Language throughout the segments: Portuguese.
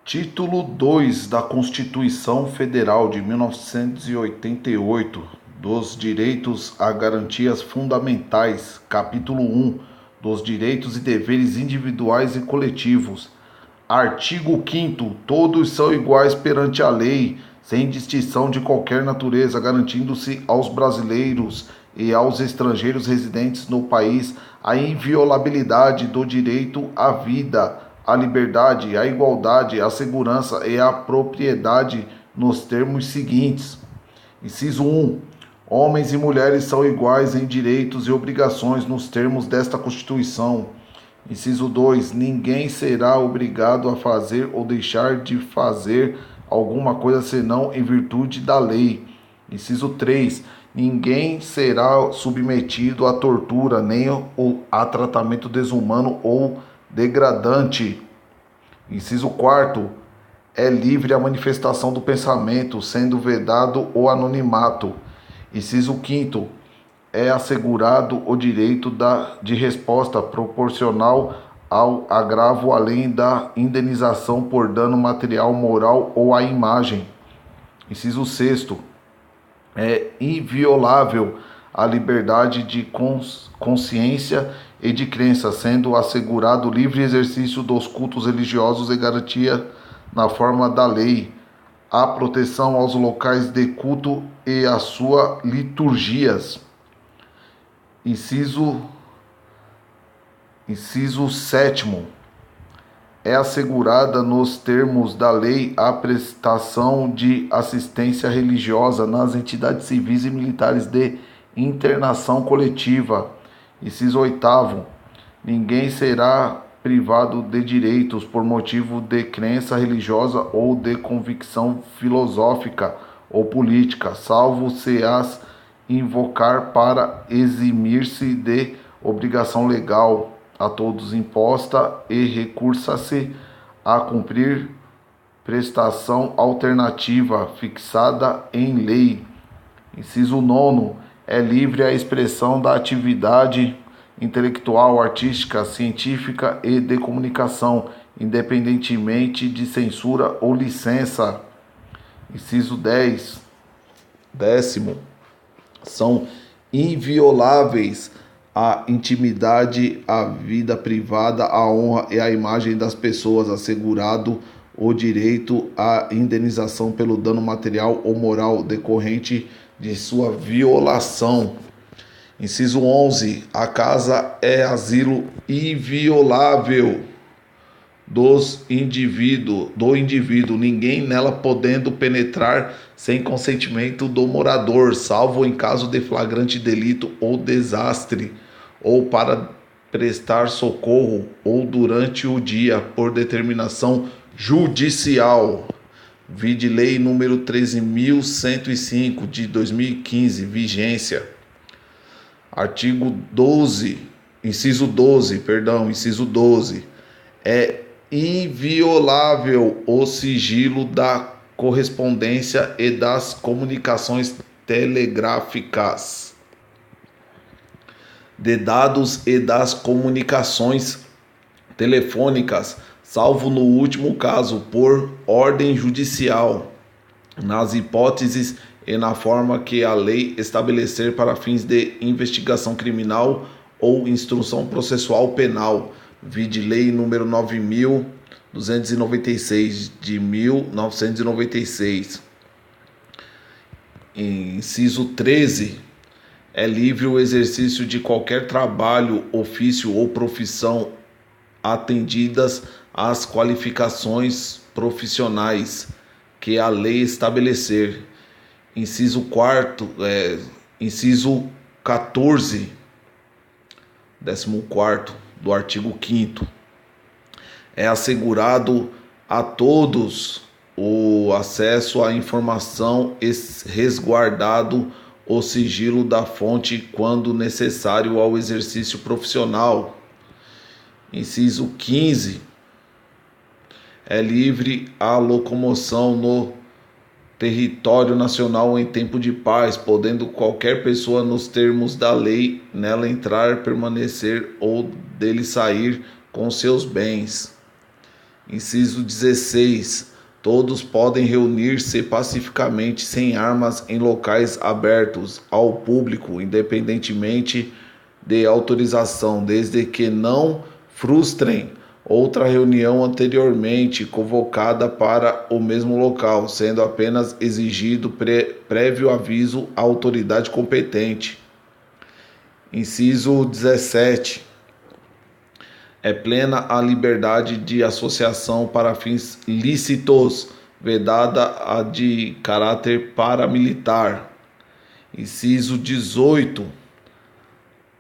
Título 2 da Constituição Federal de 1988, dos Direitos a Garantias Fundamentais, Capítulo 1, dos Direitos e Deveres Individuais e Coletivos. Artigo 5º. Todos são iguais perante a lei, sem distinção de qualquer natureza, garantindo-se aos brasileiros e aos estrangeiros residentes no país a inviolabilidade do direito à vida, à liberdade, à igualdade, à segurança e à propriedade nos termos seguintes. Inciso 1. Homens e mulheres são iguais em direitos e obrigações nos termos desta Constituição. Inciso 2. Ninguém será obrigado a fazer ou deixar de fazer alguma coisa senão em virtude da lei. Inciso 3. Ninguém será submetido à tortura nem a tratamento desumano ou degradante. Inciso 4º. É livre a manifestação do pensamento, sendo vedado o anonimato. Inciso 5º. É assegurado o direito de resposta proporcional ao agravo, além da indenização por dano material, moral ou à imagem. Inciso 6º. É inviolável a liberdade de consciência e de crença, sendo assegurado o livre exercício dos cultos religiosos e garantia, na forma da lei, a proteção aos locais de culto e às suas liturgias. Inciso 7º. É assegurada nos termos da lei a prestação de assistência religiosa nas entidades civis e militares de internação coletiva. Inciso 8º. Ninguém será privado de direitos por motivo de crença religiosa ou de convicção filosófica ou política, salvo se as invocar para eximir-se de obrigação legal a todos imposta e recursa-se a cumprir prestação alternativa fixada em lei. Inciso 9º. É livre a expressão da atividade intelectual, artística, científica e de comunicação, independentemente de censura ou licença. Inciso 10º. São invioláveis a intimidade, a vida privada, a honra e a imagem das pessoas, assegurado o direito à indenização pelo dano material ou moral decorrente de sua violação. Inciso 11. A casa é asilo inviolável do indivíduo, ninguém nela podendo penetrar sem consentimento do morador, salvo em caso de flagrante delito ou desastre, ou para prestar socorro, ou durante o dia, por determinação judicial. Vide Lei número 13.105 de 2015, vigência. Artigo 12, inciso 12. É inviolável o sigilo da correspondência e das comunicações telegráficas, de dados e das comunicações telefônicas, salvo no último caso por ordem judicial, nas hipóteses e na forma que a lei estabelecer para fins de investigação criminal ou instrução processual penal. Vide Lei número 9.296 de 1996. Inciso 13. É livre o exercício de qualquer trabalho, ofício ou profissão, atendidas as qualificações profissionais que a lei estabelecer. Inciso 14, 14º do artigo 5º. É assegurado a todos o acesso à informação e resguardado o sigilo da fonte quando necessário ao exercício profissional. Inciso 15. É livre a locomoção no território nacional em tempo de paz, podendo qualquer pessoa, nos termos da lei, nela entrar, permanecer ou dele sair com seus bens. Inciso 16. Todos podem reunir-se pacificamente sem armas em locais abertos ao público, independentemente de autorização, desde que não frustrem outra reunião anteriormente convocada para o mesmo local, sendo apenas exigido prévio aviso à autoridade competente. Inciso 17. É plena a liberdade de associação para fins lícitos, vedada a de caráter paramilitar. Inciso 18.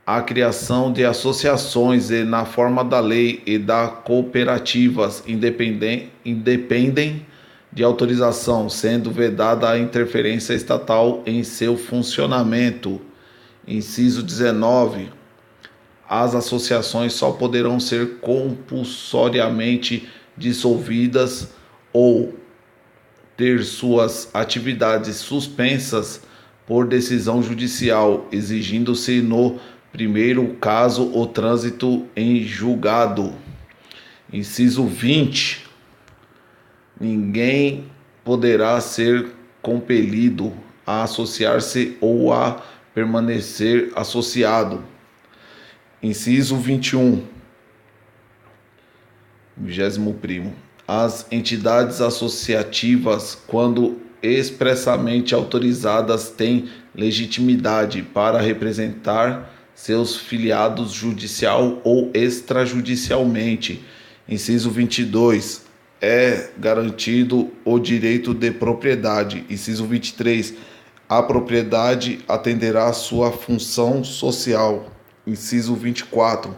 A criação de associações e, na forma da lei e da cooperativas independem de autorização, sendo vedada a interferência estatal em seu funcionamento. Inciso 19. As associações só poderão ser compulsoriamente dissolvidas ou ter suas atividades suspensas por decisão judicial, exigindo-se no primeiro caso o trânsito em julgado. Inciso 20. Ninguém poderá ser compelido a associar-se ou a permanecer associado. Inciso 21. 21º. As entidades associativas, quando expressamente autorizadas, têm legitimidade para representar seus filiados judicial ou extrajudicialmente. Inciso 22. É garantido o direito de propriedade. Inciso 23. A propriedade atenderá à sua função social. Inciso 24.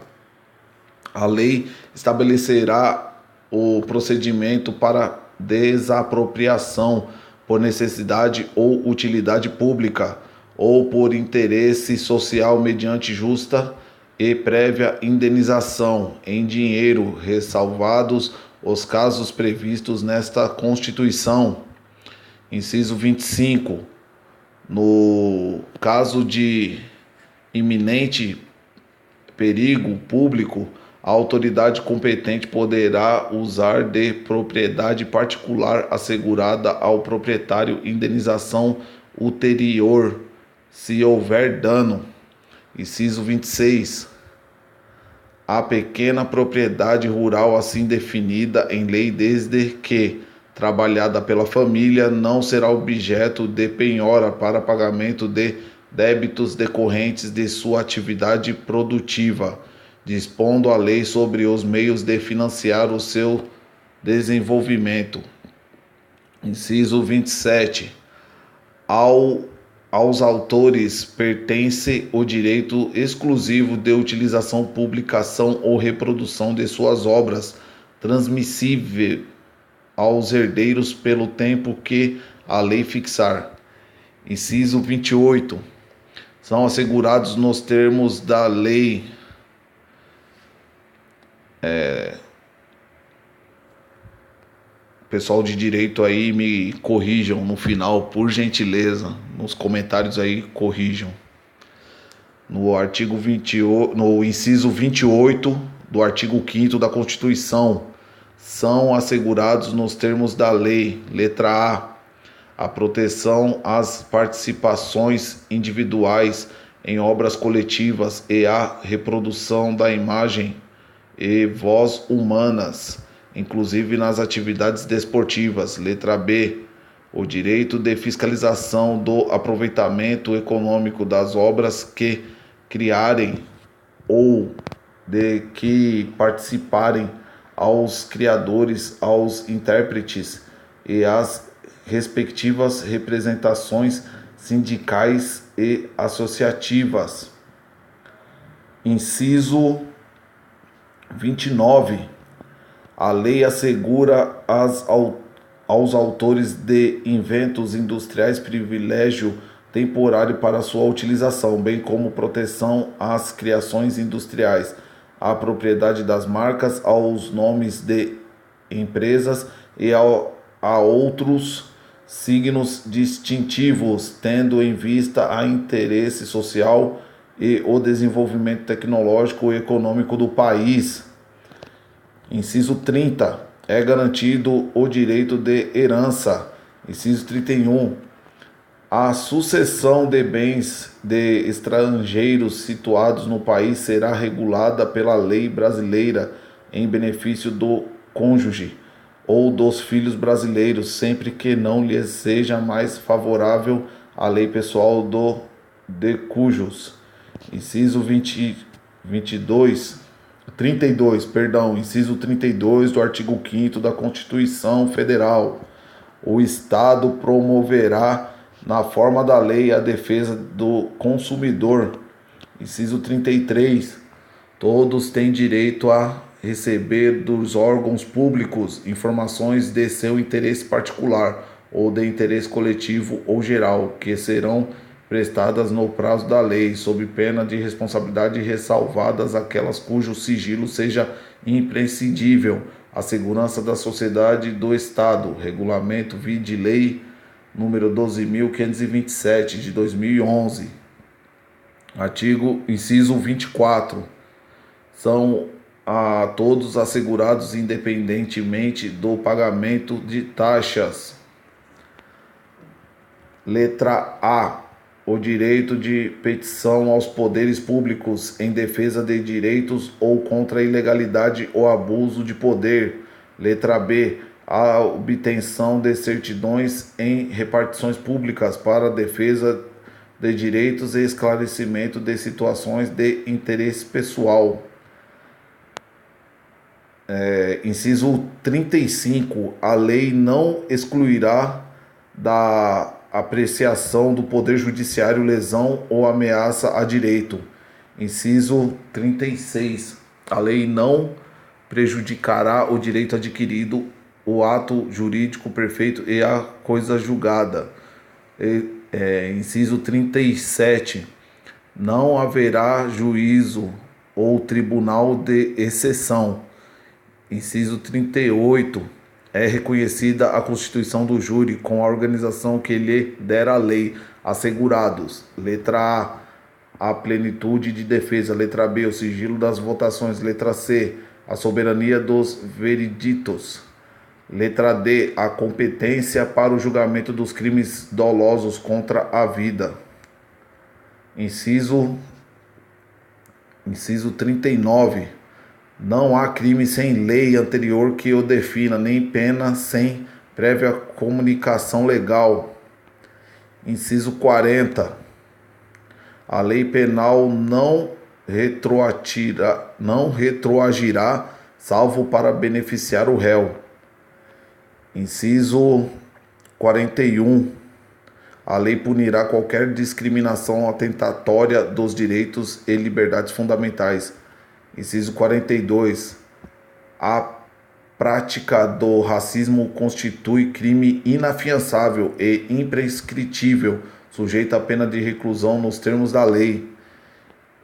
A lei estabelecerá o procedimento para desapropriação por necessidade ou utilidade pública ou por interesse social mediante justa e prévia indenização em dinheiro, ressalvados os casos previstos nesta Constituição. Inciso 25. No caso de iminente perigo público, a autoridade competente poderá usar de propriedade particular assegurada ao proprietário indenização ulterior, se houver dano. Inciso 26. A pequena propriedade rural assim definida em lei, desde que trabalhada pela família, não será objeto de penhora para pagamento de débitos decorrentes de sua atividade produtiva, dispondo a lei sobre os meios de financiar o seu desenvolvimento. Inciso 27. Aos autores pertence o direito exclusivo de utilização, publicação ou reprodução de suas obras, transmissível aos herdeiros pelo tempo que a lei fixar. Inciso 28. São assegurados nos termos da lei pessoal de direito aí me corrijam no final, por gentileza, nos comentários aí corrijam. No artigo 28, no inciso 28 do artigo 5º da Constituição, são assegurados nos termos da lei, letra a proteção às participações individuais em obras coletivas e a reprodução da imagem e voz humanas, inclusive nas atividades desportivas. Letra B. O direito de fiscalização do aproveitamento econômico das obras que criarem ou de que participarem, aos criadores, aos intérpretes e às respectivas representações sindicais e associativas. Inciso 29. A lei assegura aos autores de inventos industriais privilégio temporário para sua utilização, bem como proteção às criações industriais, à propriedade das marcas, aos nomes de empresas e a outros signos distintivos, tendo em vista a interesse social e o desenvolvimento tecnológico e econômico do país. Inciso 30. é garantido o direito de herança. Inciso 31. A sucessão de bens de estrangeiros situados no país será regulada pela lei brasileira em benefício do cônjuge ou dos filhos brasileiros, sempre que não lhes seja mais favorável a lei pessoal de cujos. Inciso 32, inciso 32 do artigo 5º da Constituição Federal. O Estado promoverá, na forma da lei, a defesa do consumidor. Inciso 33. Todos têm direito a receber dos órgãos públicos informações de seu interesse particular ou de interesse coletivo ou geral, que serão prestadas no prazo da lei, sob pena de responsabilidade, ressalvadas aquelas cujo sigilo seja imprescindível à segurança da sociedade e do Estado. Regulamento vide lei número 12.527 de 2011. Inciso 24. São a todos assegurados, independentemente do pagamento de taxas. Letra A. O direito de petição aos poderes públicos em defesa de direitos ou contra a ilegalidade ou abuso de poder. Letra B. A obtenção de certidões em repartições públicas para a defesa de direitos e esclarecimento de situações de interesse pessoal. Inciso 35. A lei não excluirá da apreciação do Poder Judiciário lesão ou ameaça a direito. Inciso 36. A lei não prejudicará o direito adquirido, o ato jurídico perfeito e a coisa julgada. Inciso 37. Não haverá juízo ou tribunal de exceção. Inciso 38. É reconhecida a constituição do júri com a organização que lhe der a lei, assegurados: letra A, a plenitude de defesa; letra B, o sigilo das votações; letra C, a soberania dos vereditos; letra D, a competência para o julgamento dos crimes dolosos contra a vida. Inciso 39. Não há crime sem lei anterior que o defina, nem pena sem prévia comunicação legal. Inciso 40. A lei penal não retroagirá, salvo para beneficiar o réu. Inciso 41. A lei punirá qualquer discriminação atentatória dos direitos e liberdades fundamentais. Inciso 42. A prática do racismo constitui crime inafiançável e imprescritível, sujeito à pena de reclusão nos termos da lei.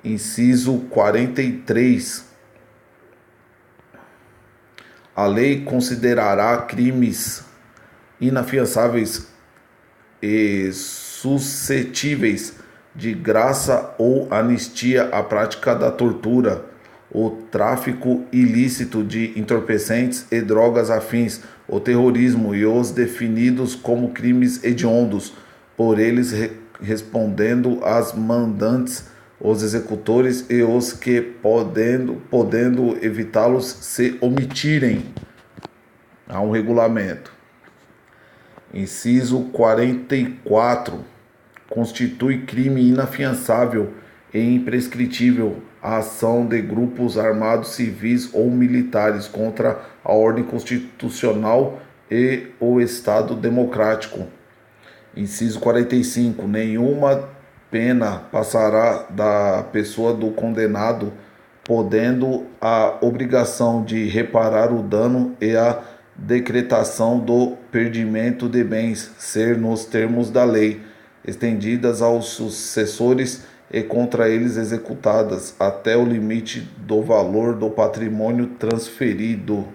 Inciso 43. A lei considerará crimes inafiançáveis e suscetíveis de graça ou anistia a prática da tortura, o tráfico ilícito de entorpecentes e drogas afins, o terrorismo e os definidos como crimes hediondos, por eles respondendo as mandantes, os executores e os que, podendo evitá-los, se omitirem. Há um regulamento. Inciso 44. Constitui crime inafiançável e imprescritível a ação de grupos armados civis ou militares contra a ordem constitucional e o Estado democrático. Inciso 45. Nenhuma pena passará da pessoa do condenado, podendo a obrigação de reparar o dano e a decretação do perdimento de bens ser nos termos da lei, estendidas aos sucessores e contra eles executadas até o limite do valor do patrimônio transferido.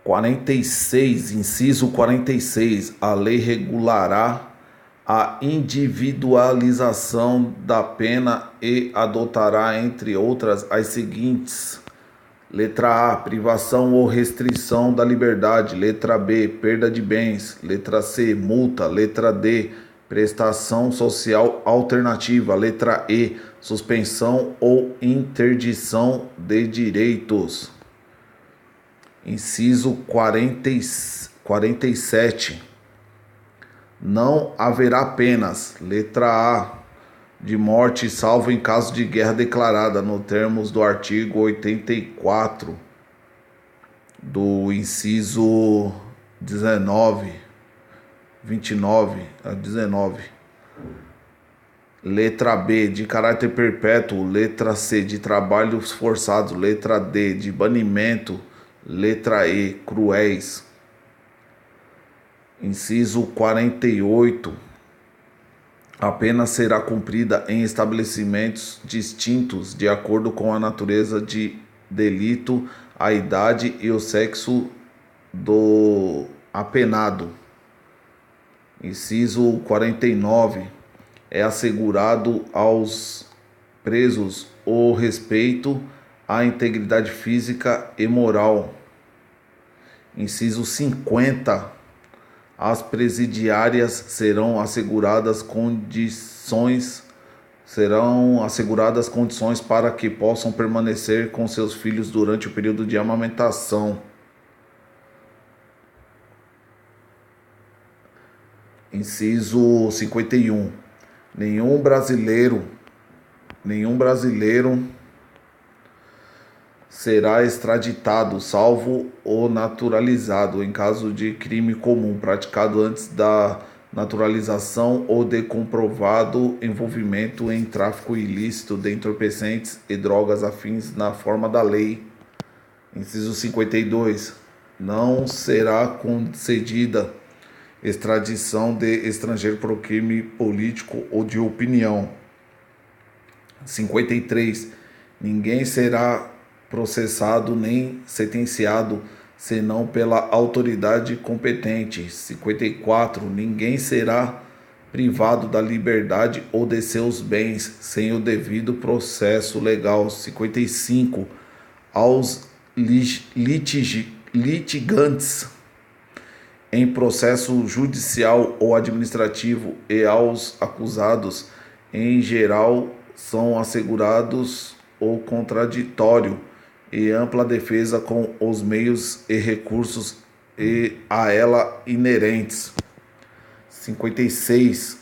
46. Inciso 46. A lei regulará a individualização da pena e adotará, entre outras, as seguintes Letra A, privação ou restrição da liberdade. Letra B, perda de bens. Letra C, multa. Letra D, prestação social alternativa. Letra E, suspensão ou interdição de direitos. Inciso 47. Não haverá penas. Letra A, de morte, salvo em caso de guerra declarada, nos termos do artigo 84 do inciso 19, 29 a 19. Letra B, de caráter perpétuo. Letra C, de trabalhos forçados. Letra D, de banimento. Letra E, cruéis. Inciso 48. A pena será cumprida em estabelecimentos distintos de acordo com a natureza de delito, a idade e o sexo do apenado. Inciso 49. É assegurado aos presos o respeito à integridade física e moral. Inciso 50. As presidiárias serão asseguradas condições para que possam permanecer com seus filhos durante o período de amamentação. Inciso 51. Nenhum brasileiro será extraditado, salvo o naturalizado, em caso de crime comum praticado antes da naturalização ou de comprovado envolvimento em tráfico ilícito de entorpecentes e drogas afins na forma da lei. Inciso 52. Não será concedida extradição de estrangeiro por crime político ou de opinião. 53. Ninguém será processado nem sentenciado senão pela autoridade competente. 54. Ninguém será privado da liberdade ou de seus bens sem o devido processo legal. 55. Aos litigantes em processo judicial ou administrativo e aos acusados em geral são assegurados o contraditório e ampla defesa com os meios e recursos a ela inerentes. 56.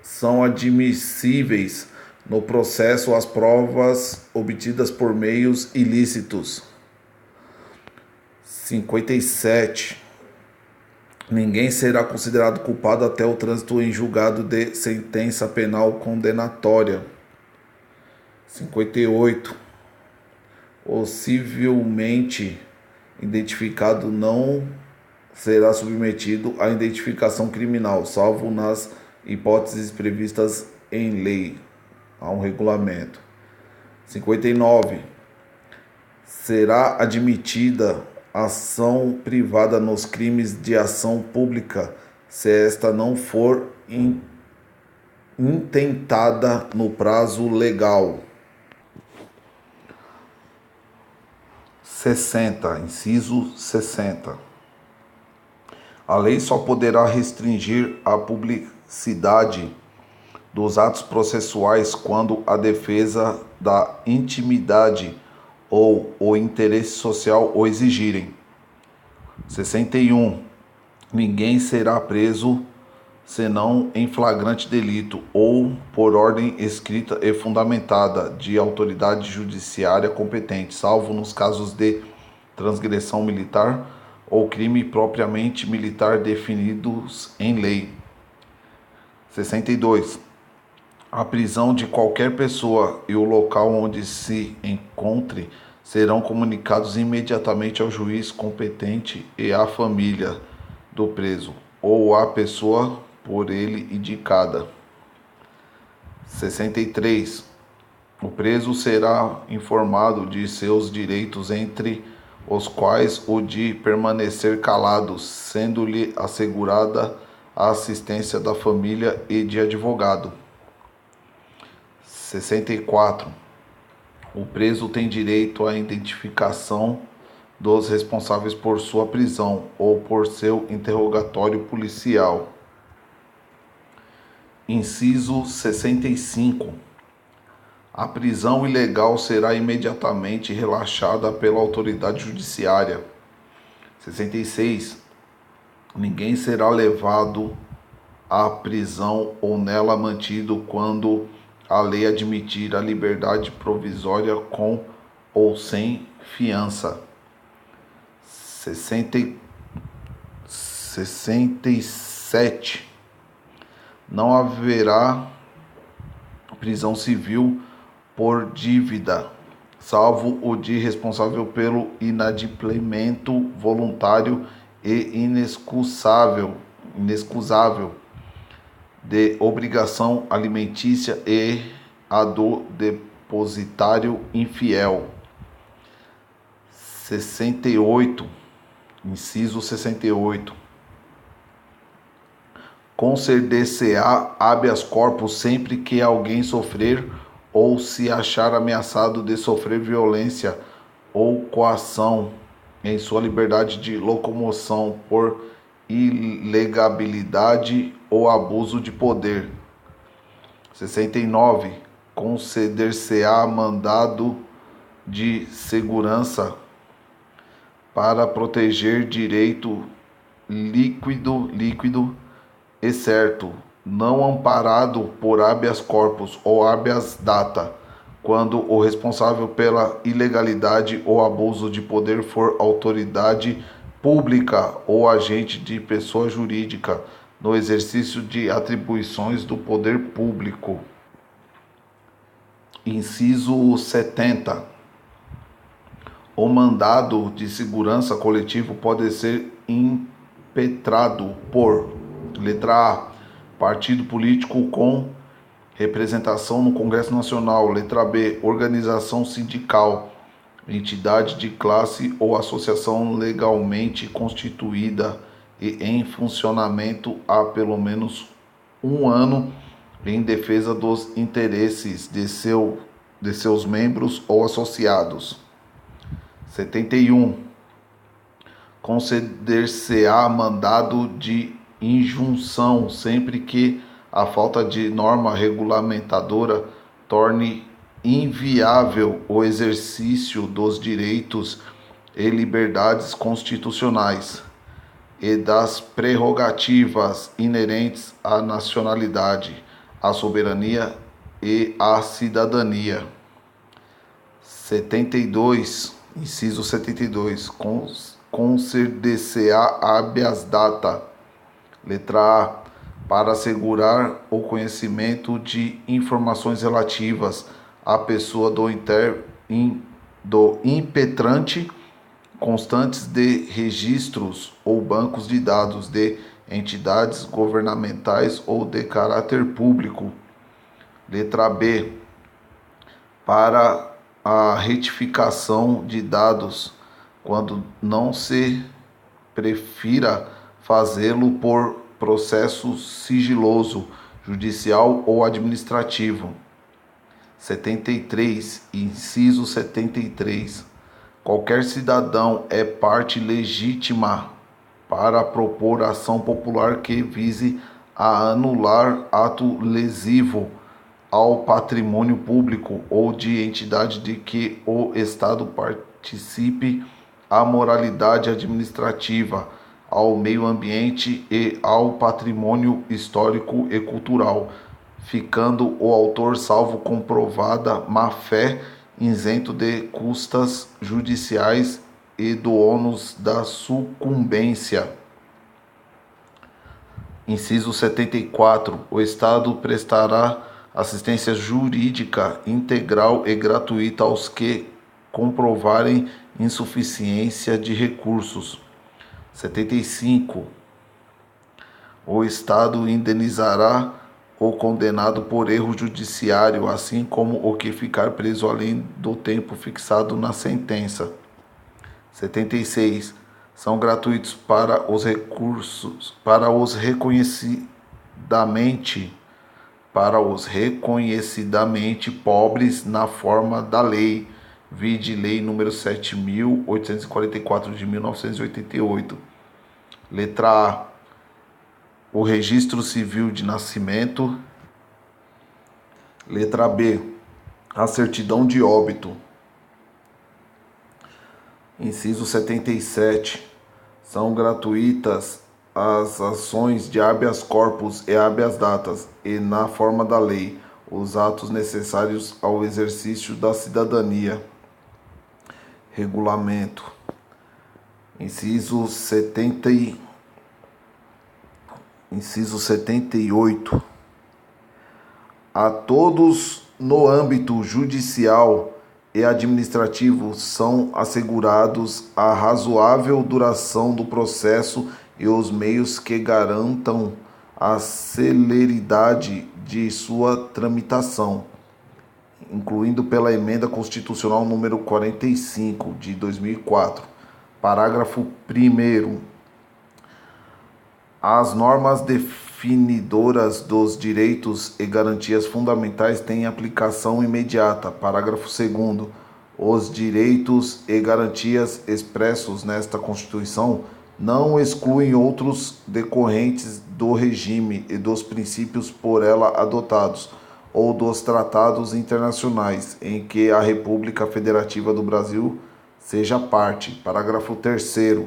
São admissíveis no processo as provas obtidas por meios ilícitos. 57. Ninguém será considerado culpado até o trânsito em julgado de sentença penal condenatória. 58. O civilmente identificado não será submetido à identificação criminal, salvo nas hipóteses previstas em lei, a um regulamento. 59. Será admitida ação privada nos crimes de ação pública, se esta não for intentada no prazo legal. 60. Inciso 60. A lei só poderá restringir a publicidade dos atos processuais quando a defesa da intimidade ou o interesse social o exigirem. 61. Ninguém será preso senão em flagrante delito ou por ordem escrita e fundamentada de autoridade judiciária competente, salvo nos casos de transgressão militar ou crime propriamente militar definidos em lei. 62. A prisão de qualquer pessoa e o local onde se encontre serão comunicados imediatamente ao juiz competente e à família do preso ou à pessoa por ele indicada. 63. O preso será informado de seus direitos, entre os quais o de permanecer calado, sendo-lhe assegurada a assistência da família e de advogado. 64. O preso tem direito à identificação dos responsáveis por sua prisão ou por seu interrogatório policial. Inciso 65. A prisão ilegal será imediatamente relaxada pela autoridade judiciária. 66. Ninguém será levado à prisão ou nela mantido quando a lei admitir a liberdade provisória com ou sem fiança. 67. Não haverá prisão civil por dívida, salvo o de responsável pelo inadimplemento voluntário e inexcusável de obrigação alimentícia e a do depositário infiel. 68. Inciso 68. Conceder-se-á habeas corpus sempre que alguém sofrer ou se achar ameaçado de sofrer violência ou coação em sua liberdade de locomoção por ilegabilidade ou abuso de poder. 69. Conceder-se-á mandado de segurança para proteger direito líquido e certo, não amparado por habeas corpus ou habeas data, quando o responsável pela ilegalidade ou abuso de poder for autoridade pública ou agente de pessoa jurídica no exercício de atribuições do poder público. Inciso 70. O mandado de segurança coletivo pode ser impetrado por: letra A, partido político com representação no Congresso Nacional. Letra B, organização sindical, entidade de classe ou associação legalmente constituída e em funcionamento há pelo menos um ano em defesa dos interesses de seus membros ou associados. 71. Conceder-se-á mandado de injunção sempre que a falta de norma regulamentadora torne inviável o exercício dos direitos e liberdades constitucionais e das prerrogativas inerentes à nacionalidade, à soberania e à cidadania. 72. Inciso 72. Conceder-se-á habeas data. Letra A, para assegurar o conhecimento de informações relativas à pessoa do impetrante, constantes de registros ou bancos de dados de entidades governamentais ou de caráter público. Letra B, para a retificação de dados, quando não se prefira fazê-lo por processo sigiloso, judicial ou administrativo. 73. Inciso 73. Qualquer cidadão é parte legítima para propor ação popular que vise a anular ato lesivo ao patrimônio público ou de entidade de que o Estado participe, à moralidade administrativa, ao meio ambiente e ao patrimônio histórico e cultural, ficando o autor, salvo comprovada má-fé, isento de custas judiciais e do ônus da sucumbência. Inciso 74. O Estado prestará assistência jurídica integral e gratuita aos que comprovarem insuficiência de recursos. 75. O Estado indenizará o condenado por erro judiciário, assim como o que ficar preso além do tempo fixado na sentença. 76. São gratuitos para os reconhecidamente para os reconhecidamente pobres na forma da lei, vide Lei nº 7.844 de 1988. Letra A. O registro civil de nascimento. Letra B. A certidão de óbito. Inciso 77. São gratuitas as ações de habeas corpus e habeas datas e, na forma da lei, os atos necessários ao exercício da cidadania. Regulamento. Inciso 78. A todos no âmbito judicial e administrativo são assegurados a razoável duração do processo e os meios que garantam a celeridade de sua tramitação, incluindo pela Emenda Constitucional número 45 de 2004. Parágrafo 1º. As normas definidoras dos direitos e garantias fundamentais têm aplicação imediata. Parágrafo 2º. Os direitos e garantias expressos nesta Constituição não excluem outros decorrentes do regime e dos princípios por ela adotados ou dos tratados internacionais em que a República Federativa do Brasil seja parte. Parágrafo 3º.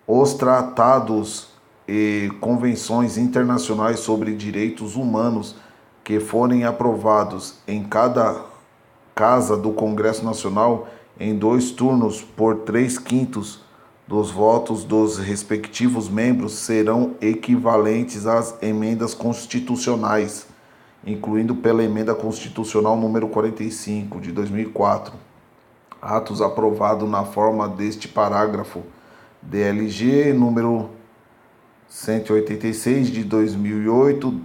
Os tratados e convenções internacionais sobre direitos humanos que forem aprovados em cada casa do Congresso Nacional em 2 turnos por 3/5 dos votos dos respectivos membros serão equivalentes às emendas constitucionais, incluindo pela Emenda Constitucional número 45 de 2004. Atos aprovados na forma deste parágrafo, DLG número 186 de 2008,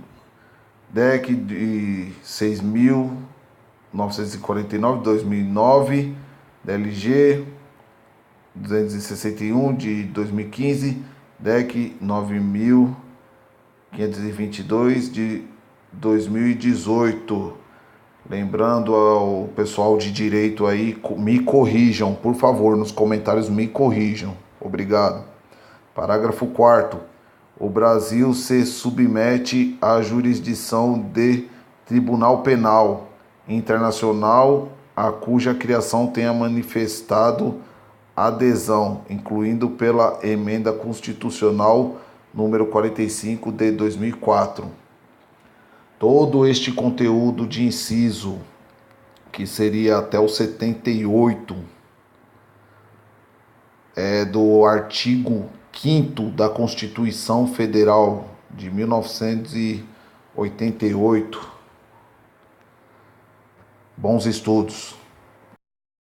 DEC de 6.949 de 2009, DLG 261 de 2015, DEC 9.522 de 2018. Lembrando ao pessoal de direito aí, me corrijam, por favor, nos comentários me corrijam. Obrigado. Parágrafo 4º. O Brasil se submete à jurisdição de Tribunal Penal Internacional, a cuja criação tenha manifestado adesão, incluindo pela Emenda Constitucional número 45 de 2004. Todo este conteúdo de inciso, que seria até o 78, é do artigo 5º da Constituição Federal de 1988. Bons estudos.